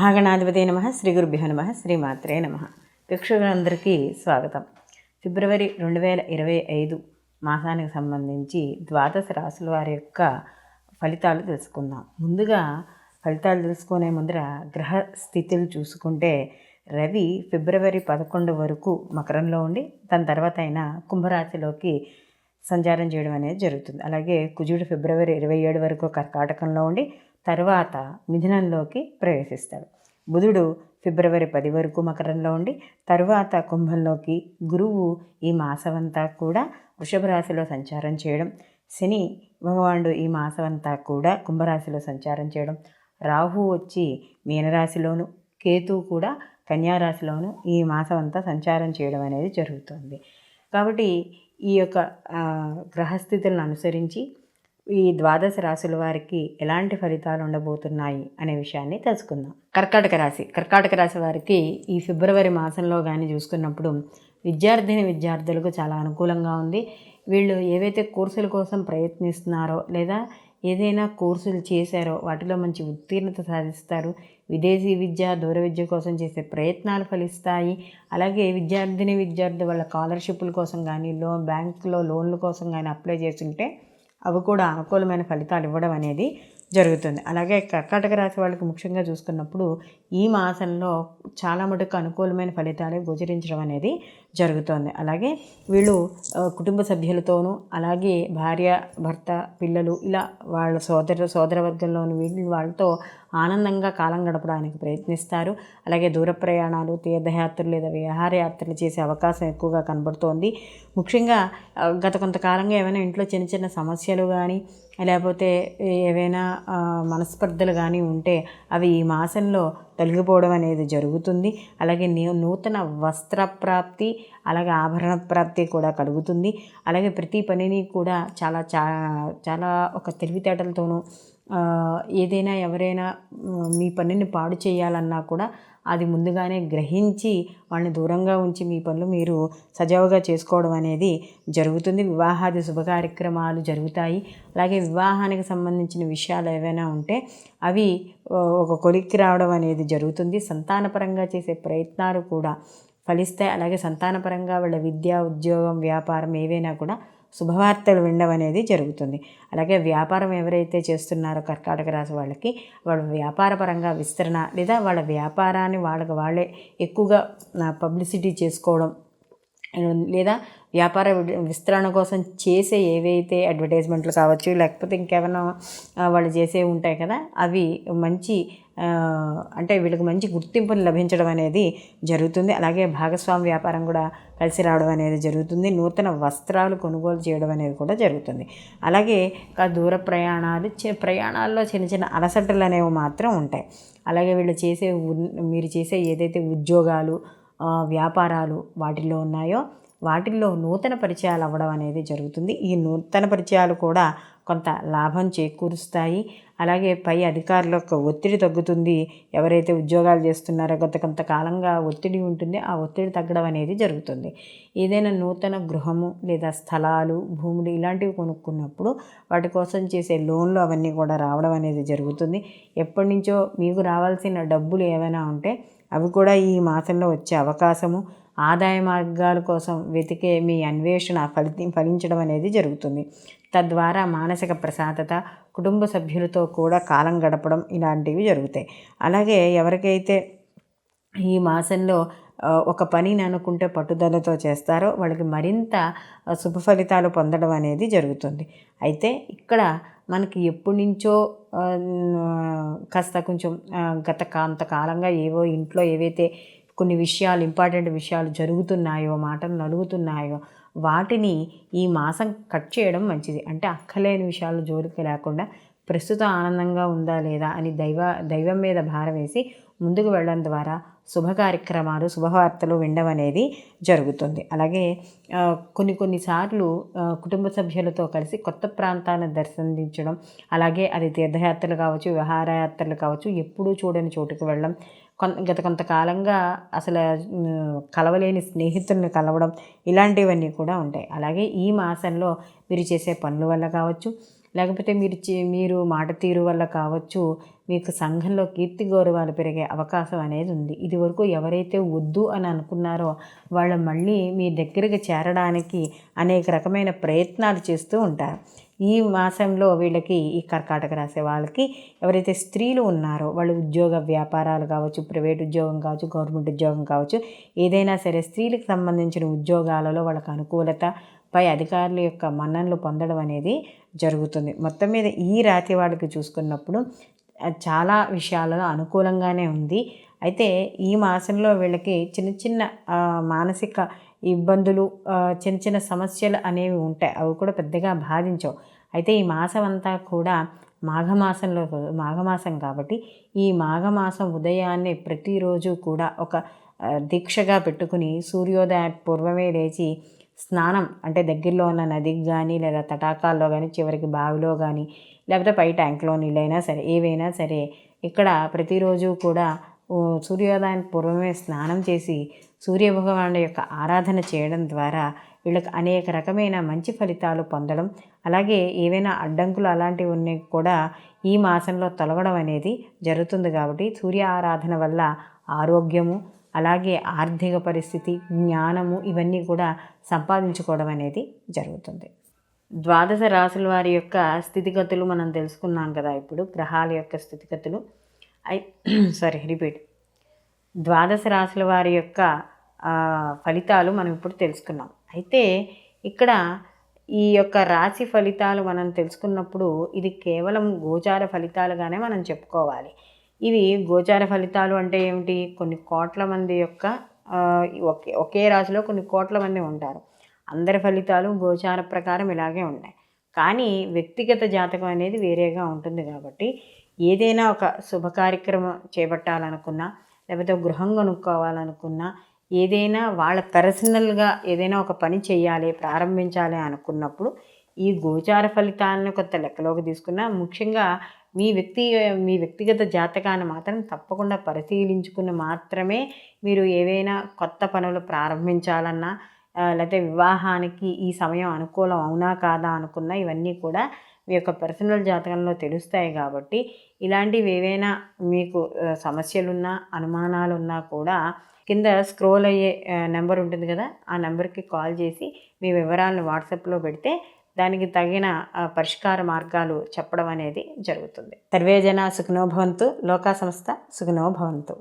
మహాగణాధిపతే నమః. శ్రీ గురుభ్యో నమః. శ్రీమాత్రే నమః. ప్రేక్షకులందరికీ స్వాగతం. ఫిబ్రవరి 2025 మాసానికి సంబంధించి ద్వాదశ రాశుల వారి యొక్క ఫలితాలు తెలుసుకుందాం. ముందుగా ఫలితాలు తెలుసుకునే ముందర గ్రహ స్థితులు చూసుకుంటే రవి ఫిబ్రవరి 11 వరకు మకరంలో ఉండి దాని తర్వాత అయినా కుంభరాశిలోకి సంచారం చేయడం అనేది జరుగుతుంది. అలాగే కుజుడు ఫిబ్రవరి 27 వరకు కర్కాటకంలో ఉండి తర్వాత మిథునంలోకి ప్రవేశిస్తాడు. బుధుడు ఫిబ్రవరి 10 వరకు మకరంలో ఉండి తరువాత కుంభంలోకి, గురువు ఈ మాసమంతా కూడా వృషభ రాశిలో సంచారం చేయడం, శని భగవానుడు ఈ మాసమంతా కూడా కుంభరాశిలో సంచారం చేయడం, రాహు వచ్చి మీనరాశిలోను, కేతు కూడా కన్యారాశిలోను ఈ మాసం అంతా సంచారం చేయడం అనేది జరుగుతుంది. కాబట్టి ఈ యొక్క గ్రహస్థితులను అనుసరించి ఈ ద్వాదశ రాశుల వారికి ఎలాంటి ఫలితాలు ఉండబోతున్నాయి అనే విషయాన్ని తెలుసుకుందాం. కర్కాటక రాశి వారికి ఈ ఫిబ్రవరి మాసంలో కానీ చూసుకున్నప్పుడు విద్యార్థులకు చాలా అనుకూలంగా ఉంది. వీళ్ళు ఏవైతే కోర్సుల కోసం ప్రయత్నిస్తున్నారో లేదా ఏదైనా కోర్సులు చేశారో వాటిలో మంచి ఉత్తీర్ణత సాధిస్తారు. విదేశీ విద్య, దూర విద్య కోసం చేసే ప్రయత్నాలు ఫలిస్తాయి. అలాగే విద్యార్థి వాళ్ళ స్కాలర్షిప్ల కోసం కానీ బ్యాంకులో లోన్ల కోసం కానీ అప్లై చేస్తుంటే అవి కూడా అనుకూలమైన ఫలితాలు ఇవ్వడం అనేది జరుగుతుంది. అలాగే కర్కాటక రాశి వాళ్ళకి ముఖ్యంగా చూసుకున్నప్పుడు ఈ మాసంలో చాలా మటుకు అనుకూలమైన ఫలితాలే గోచరించడం అనేది జరుగుతుంది. అలాగే వీళ్ళు కుటుంబ సభ్యులతోనూ అలాగే భార్య, భర్త, పిల్లలు ఇలా వాళ్ళ సోదర వర్గంలోని వాళ్ళతో ఆనందంగా కాలం గడపడానికి ప్రయత్నిస్తారు. అలాగే దూర ప్రయాణాలు, తీర్థయాత్రలు లేదా విహారయాత్రలు చేసే అవకాశం ఎక్కువగా కనబడుతోంది. ముఖ్యంగా గత కొంతకాలంగా ఏమైనా ఇంట్లో చిన్న చిన్న సమస్యలు కానీ లేకపోతే ఏవైనా మనస్పర్ధలు కానీ ఉంటే అవి ఈ మాసంలో తొలగిపోవడం అనేది జరుగుతుంది. అలాగే నూతన వస్త్ర ప్రాప్తి, అలాగే ఆభరణ ప్రాప్తి కూడా కలుగుతుంది. అలాగే ప్రతి పనిని కూడా చాలా ఒక తెలివితేటలతోనూ ఏదైనా ఎవరైనా మీ పనిని పాడు చేయాలన్నా కూడా అది ముందుగానే గ్రహించి వాళ్ళని దూరంగా ఉంచి మీ పనులు మీరు సజావుగా చేసుకోవడం అనేది జరుగుతుంది. వివాహాది శుభ కార్యక్రమాలు జరుగుతాయి. అలాగే వివాహానికి సంబంధించిన విషయాలు ఏవైనా ఉంటే అవి ఒక కొలిక్కి రావడం అనేది జరుగుతుంది. సంతానపరంగా చేసే ప్రయత్నాలు కూడా ఫలిస్తాయి. అలాగే సంతానపరంగా వాళ్ళ విద్య, ఉద్యోగం, వ్యాపారం ఏవైనా కూడా శుభవార్తలు వినడం అనేది జరుగుతుంది. అలాగే వ్యాపారం ఎవరైతే చేస్తున్నారో కర్కాటక రాశి వాళ్ళకి వాళ్ళ వ్యాపారపరంగా విస్తరణ లేదా వాళ్ళ వ్యాపారాన్ని వాళ్ళే ఎక్కువగా పబ్లిసిటీ చేసుకోవడం లేదా వ్యాపార విస్తరణ కోసం చేసే ఏవైతే అడ్వర్టైజ్మెంట్లు కావచ్చు లేకపోతే ఇంకేమైనా వాళ్ళు చేసే ఉంటాయి కదా అవి మంచి అంటే వీళ్ళకి మంచి గుర్తింపును లభించడం అనేది జరుగుతుంది. అలాగే భాగస్వామి వ్యాపారం కూడా కలిసి రావడం అనేది జరుగుతుంది. నూతన వస్త్రాలు కొనుగోలు చేయడం అనేది కూడా జరుగుతుంది. అలాగే దూర ప్రయాణాల్లో చిన్న చిన్న అలసటలు అనేవి మాత్రం ఉంటాయి. అలాగే మీరు చేసే ఏదైతే ఉద్యోగాలు, వ్యాపారాలు వాటిల్లో ఉన్నాయో వాటిల్లో నూతన పరిచయాలు అవ్వడం అనేది జరుగుతుంది. ఈ నూతన పరిచయాలు కూడా కొంత లాభం చేకూరుస్తాయి. అలాగే పై అధికారుల యొక్క ఒత్తిడి తగ్గుతుంది. ఎవరైతే ఉద్యోగాలు చేస్తున్నారో కొంతకాలంగా ఒత్తిడి ఉంటుంది, ఆ ఒత్తిడి తగ్గడం అనేది జరుగుతుంది. ఏదైనా నూతన గృహము లేదా స్థలాలు, భూములు ఇలాంటివి కొనుక్కున్నప్పుడు వాటి కోసం చేసే లోన్లు అవన్నీ కూడా రావడం అనేది జరుగుతుంది. ఎప్పటి నుంచో మీకు రావాల్సిన డబ్బులు ఏమైనా ఉంటే అవి కూడా ఈ మాసంలో వచ్చే అవకాశము, ఆదాయ మార్గాల కోసం వెతికే మీ అన్వేషణ ఫలించడం అనేది జరుగుతుంది. తద్వారా మానసిక ప్రశాంతత, కుటుంబ సభ్యులతో కూడా కాలం గడపడం ఇలాంటివి జరుగుతాయి. అలాగే ఎవరికైతే ఈ మాసంలో ఒక పనిని అనుకుంటే పట్టుదలతో చేస్తారో వాళ్ళకి మరింత శుభ ఫలితాలు పొందడం అనేది జరుగుతుంది. అయితే ఇక్కడ మనకి ఎప్పటి నుంచో కాస్త కొంచెం కొంతకాలంగా ఇంట్లో ఏవైతే కొన్ని విషయాలు ఇంపార్టెంట్ విషయాలు జరుగుతున్నాయో, మాటలు నలుగుతున్నాయో వాటిని ఈ మాసం కట్ చేయడం మంచిది. అంటే అక్కలేని విషయాలు జోలికి లేకుండా ప్రస్తుతం ఆనందంగా ఉందా లేదా అని దైవం మీద భారం వేసి ముందుకు వెళ్ళడం ద్వారా శుభ కార్యక్రమాలు, శుభవార్తలు వినడం అనేది జరుగుతుంది. అలాగే కొన్నిసార్లు కుటుంబ సభ్యులతో కలిసి కొత్త ప్రాంతాలను దర్శించడం, అలాగే అది తీర్థయాత్రలు కావచ్చు, విహారయాత్రలు కావచ్చు, ఎప్పుడూ చూడని చోటుకు వెళ్ళడం, గత కొంతకాలంగా అసలు కలవలేని స్నేహితులను కలవడం ఇలాంటివన్నీ కూడా ఉంటాయి. అలాగే ఈ మాసంలో మీరు చేసే పనుల వల్ల కావచ్చు లేకపోతే మీరు మాట తీరు వల్ల కావచ్చు మీకు సంఘంలో కీర్తి గౌరవాలు పెరిగే అవకాశం అనేది ఉంది. ఇదివరకు ఎవరైతే వద్దు అని అనుకున్నారో వాళ్ళు మళ్ళీ మీ దగ్గరికి చేరడానికి అనేక రకమైన ప్రయత్నాలు చేస్తూ ఉంటారు. ఈ మాసంలో వీళ్ళకి, ఈ కర్కాటక రాశి వాళ్ళకి ఎవరైతే స్త్రీలు ఉన్నారో వాళ్ళు ఉద్యోగ వ్యాపారాలు కావచ్చు, ప్రైవేట్ ఉద్యోగం కావచ్చు, గవర్నమెంట్ ఉద్యోగం కావచ్చు, ఏదైనా సరే స్త్రీలకు సంబంధించిన ఉద్యోగాలలో వాళ్ళకి అనుకూలత, పై అధికారుల యొక్క మన్ననలు పొందడం అనేది జరుగుతుంది. మొత్తం మీద ఈ రాశి వాళ్ళకి చూసుకున్నప్పుడు చాలా విషయాలలో అనుకూలంగానే ఉంది. అయితే ఈ మాసంలో వీళ్ళకి చిన్న చిన్న మానసిక ఇబ్బందులు, చిన్న చిన్న సమస్యలు అనేవి ఉంటాయి. అవి కూడా పెద్దగా బాధించవు. అయితే ఈ మాసం అంతా కూడా మాఘమాసం కాబట్టి ఈ మాఘమాసం ఉదయాన్నే ప్రతిరోజు కూడా ఒక దీక్షగా పెట్టుకుని సూర్యోదయ పూర్వమే లేచి స్నానం, అంటే దగ్గరలో ఉన్న నదికి కానీ లేదా తటాకాల్లో కానీ, చివరికి బావిలో కానీ లేకపోతే పై ట్యాంక్లో నీళ్ళైనా సరే, ఏవైనా సరే ఇక్కడ ప్రతిరోజు కూడా సూర్యోదయానికి పూర్వమే స్నానం చేసి సూర్యభగవానుడి యొక్క ఆరాధన చేయడం ద్వారా వీళ్ళకి అనేక రకమైన మంచి ఫలితాలు పొందడం, అలాగే ఏవైనా అడ్డంకులు అలాంటివి ఉన్నాయి కూడా ఈ మాసంలో తొలగడం అనేది జరుగుతుంది. కాబట్టి సూర్య ఆరాధన వల్ల ఆరోగ్యము, అలాగే ఆర్థిక పరిస్థితి, జ్ఞానము ఇవన్నీ కూడా సంపాదించుకోవడం అనేది జరుగుతుంది. ద్వాదశ రాశుల వారి యొక్క స్థితిగతులు మనం తెలుసుకున్నాం కదా. ఇప్పుడు గ్రహాల యొక్క స్థితిగతులు ద్వాదశ రాశుల వారి యొక్క ఫలితాలు మనం ఇప్పుడు తెలుసుకున్నాం. అయితే ఇక్కడ ఈ యొక్క రాశి ఫలితాలు మనం తెలుసుకున్నప్పుడు ఇది కేవలం గోచార ఫలితాలుగానే మనం చెప్పుకోవాలి. ఇవి గోచార ఫలితాలు అంటే ఏమిటి? కొన్ని కోట్ల మంది యొక్క ఒకే రాశిలో కొన్ని కోట్ల మంది ఉంటారు. అందరి ఫలితాలు గోచార ప్రకారం ఇలాగే ఉన్నాయి. కానీ వ్యక్తిగత జాతకం అనేది వేరేగా ఉంటుంది. కాబట్టి ఏదైనా ఒక శుభ కార్యక్రమం చేపట్టాలనుకున్నా, లేకపోతే గృహం కొనుక్కోవాలనుకున్నా, ఏదైనా వాళ్ళ పర్సనల్గా ఏదైనా ఒక పని చేయాలి, ప్రారంభించాలి అనుకున్నప్పుడు ఈ గోచార ఫలితాలను కొంత లెక్కలోకి తీసుకున్నా, ముఖ్యంగా మీ వ్యక్తిగత జాతకాన్ని మాత్రం తప్పకుండా పరిశీలించుకుని మాత్రమే మీరు ఏవైనా కొత్త పనులు ప్రారంభించాలన్నా, లేకపోతే వివాహానికి ఈ సమయం అనుకూలం అవునా కాదా అనుకున్నా, ఇవన్నీ కూడా మీ యొక్క పర్సనల్ జాతకంలో తెలుస్తాయి. కాబట్టి ఇలాంటివి ఏవైనా మీకు సమస్యలున్నా, అనుమానాలున్నా కూడా కింద స్క్రోల్ అయ్యే నెంబర్ ఉంటుంది కదా, ఆ నెంబర్కి కాల్ చేసి మీ వివరాలను వాట్సాప్లో పెడితే దానికి తగిన పరిష్కార మార్గాలు చెప్పడం అనేది జరుగుతుంది. సర్వే జన సుఖినో భవంతు, లోకా సంస్థ సుఖినో భవంతు.